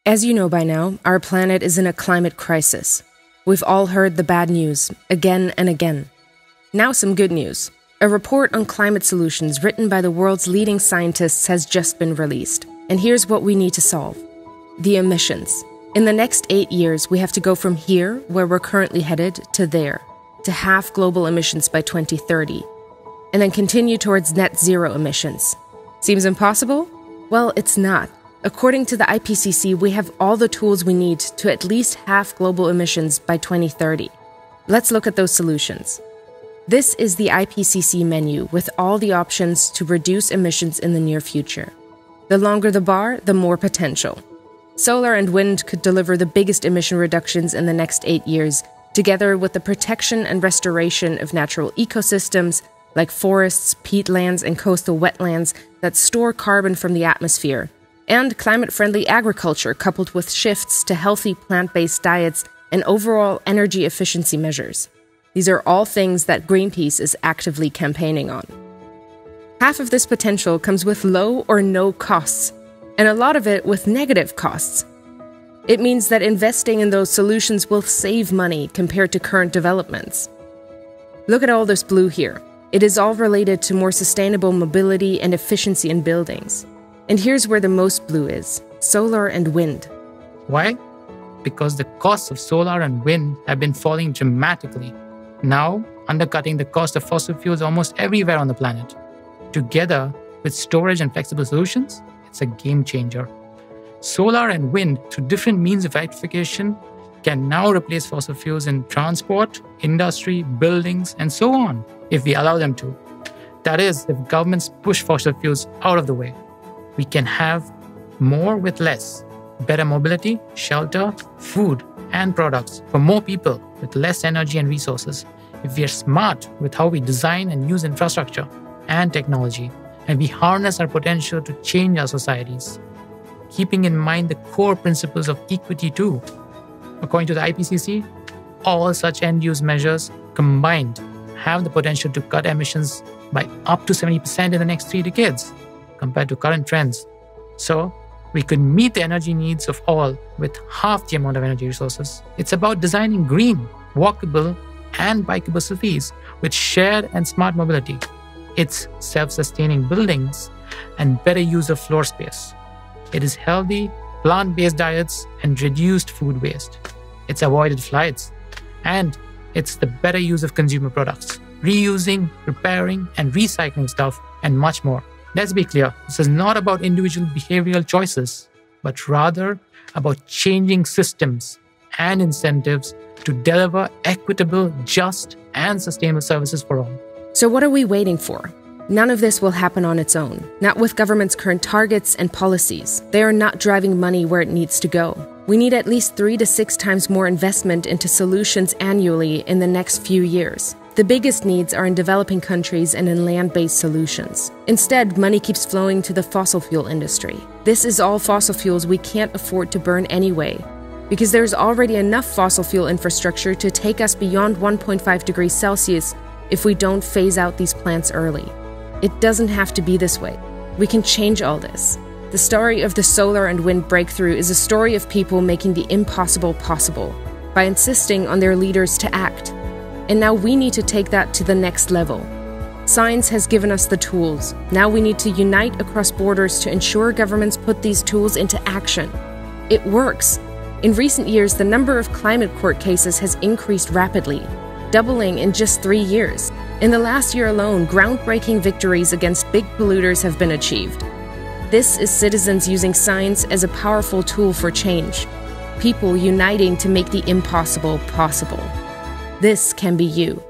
As you know by now, our planet is in a climate crisis. We've all heard the bad news, again and again. Now some good news. A report on climate solutions written by the world's leading scientists has just been released. And here's what we need to solve. The emissions. In the next 8 years, we have to go from here, where we're currently headed, to there, to half global emissions by 2030, and then continue towards net zero emissions. Seems impossible? Well, it's not. According to the IPCC, we have all the tools we need to at least half global emissions by 2030. Let's look at those solutions. This is the IPCC menu with all the options to reduce emissions in the near future. The longer the bar, the more potential. Solar and wind could deliver the biggest emission reductions in the next 8 years, together with the protection and restoration of natural ecosystems like forests, peatlands, and coastal wetlands that store carbon from the atmosphere, and climate-friendly agriculture coupled with shifts to healthy plant-based diets and overall energy efficiency measures. These are all things that Greenpeace is actively campaigning on. Half of this potential comes with low or no costs, and a lot of it with negative costs. It means that investing in those solutions will save money compared to current developments. Look at all this blue here. It is all related to more sustainable mobility and efficiency in buildings. And here's where the most blue is: solar and wind. Why? Because the costs of solar and wind have been falling dramatically, now undercutting the cost of fossil fuels almost everywhere on the planet. Together with storage and flexible solutions, it's a game changer. Solar and wind, through different means of electrification, can now replace fossil fuels in transport, industry, buildings, and so on, if we allow them to. That is, if governments push fossil fuels out of the way. We can have more with less, better mobility, shelter, food, and products for more people with less energy and resources if we are smart with how we design and use infrastructure and technology, and we harness our potential to change our societies, keeping in mind the core principles of equity too. According to the IPCC, all such end-use measures combined have the potential to cut emissions by up to 70% in the next 3 decades. Compared to current trends. So, we could meet the energy needs of all with half the amount of energy resources. It's about designing green, walkable, and bikeable cities with shared and smart mobility. It's self-sustaining buildings and better use of floor space. It is healthy, plant-based diets and reduced food waste. It's avoided flights. And it's the better use of consumer products, reusing, repairing, and recycling stuff, and much more. Let's be clear, this is not about individual behavioral choices, but rather about changing systems and incentives to deliver equitable, just, and sustainable services for all. So what are we waiting for? None of this will happen on its own, not with government's current targets and policies. They are not driving money where it needs to go. We need at least 3 to 6 times more investment into solutions annually in the next few years. The biggest needs are in developing countries and in land-based solutions. Instead, money keeps flowing to the fossil fuel industry. This is all fossil fuels we can't afford to burn anyway, because there's already enough fossil fuel infrastructure to take us beyond 1.5 degrees Celsius if we don't phase out these plants early. It doesn't have to be this way. We can change all this. The story of the solar and wind breakthrough is a story of people making the impossible possible by insisting on their leaders to act. And now we need to take that to the next level. Science has given us the tools. Now we need to unite across borders to ensure governments put these tools into action. It works. In recent years, the number of climate court cases has increased rapidly, doubling in just 3 years. In the last year alone, groundbreaking victories against big polluters have been achieved. This is citizens using science as a powerful tool for change. People uniting to make the impossible possible. This can be you.